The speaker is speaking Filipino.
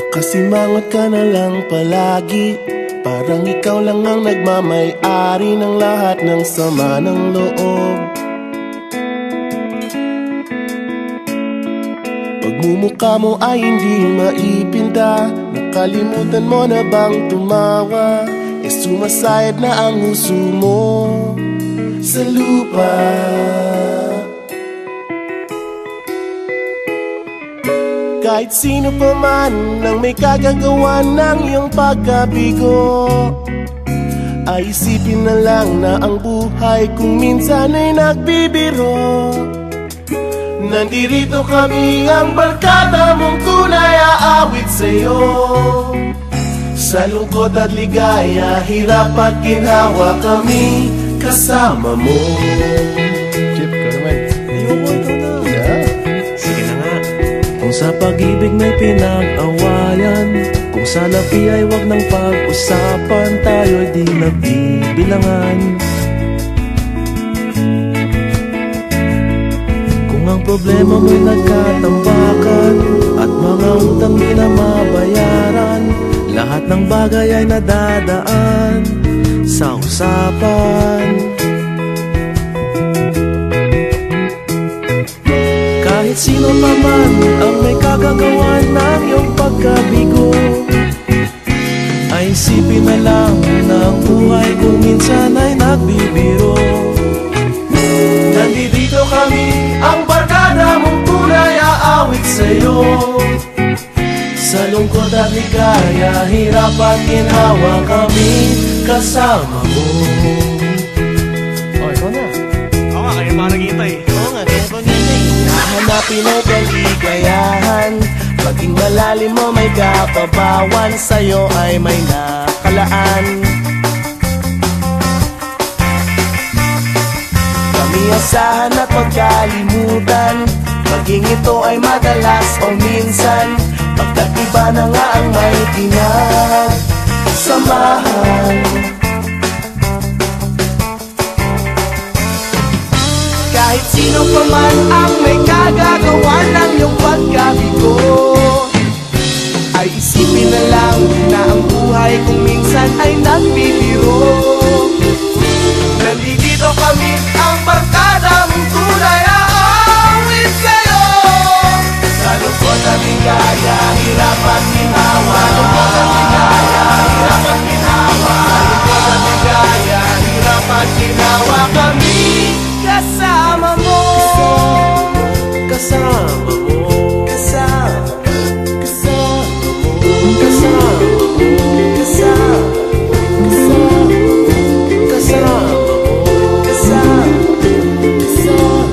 Nakasimangot ka na lang palagi, parang ikaw lang ang nagmamay-ari ng lahat ng sama ng loob. Pagmumukha mo ay hindi maipinta, nakalimutan mo na bang tumawa? E sumasayad na ang huso mo sa lupa. Kahit sino pa man ang may kagagawa ng iyong pagkabigo, ay isipin na lang na ang buhay kung minsan ay nagbibiro. Nandirito kami, ang barkada mong tunay aawit sa'yo. Sa lungkot at ligaya, hirap at ginhawa, kami kasama mo. Chip, ka naman. Ayoko, ikaw na. Yeah. Sige na nga. Kung sa pag-ibig may pinag-awayan, kung sa labi ay wag nang pag-usapan, tayo'y di nagbibilangan. Kung ang problema mo'y nagkatambakan at mga utang di na mabayaran, lahat ng bagay ay nadadaan sa usapan. Kahit sino pa man ang may kagagawa ng iyong pagkabigo, ay isipin na lang na ang buhay kung minsan ay nagbibiro. Nandito kami, ang barkada mong tunay aawit sa'yo. Sa lungkot at ligaya, hirap at ginhawa, kami kasama mo. Oh, ikaw na. Oo nga, kaya pa naghihintay. Oo nga, kaya pa nintay. Hanapin ay kaligayahan, maging malalim mo may kapabawan, sa'yo ay may nakalaan. Kami asahan at magkalimutan, maging ito ay madalas o minsan, pagkat iba na nga ang may pinagsamahan. Kahit sino pa man ang may kagagawa ng iyong pagkabigo, ay isipin na lang na ang buhay kung minsan ay nagbibiro. Nandito kami, ang barkada mong tunay aawit sa'yo. Sa lungkot at ligaya, hirap at ginhawa. Sa lungkot at ligaya, hirap at ginhawa. Sa lungkot at ligaya, hirap at ginhawa, kami kasama mo. Kasama mo, Kasama, kasama mo, kasama mo, kasama, kasama, kasama mo, kasama, kasama,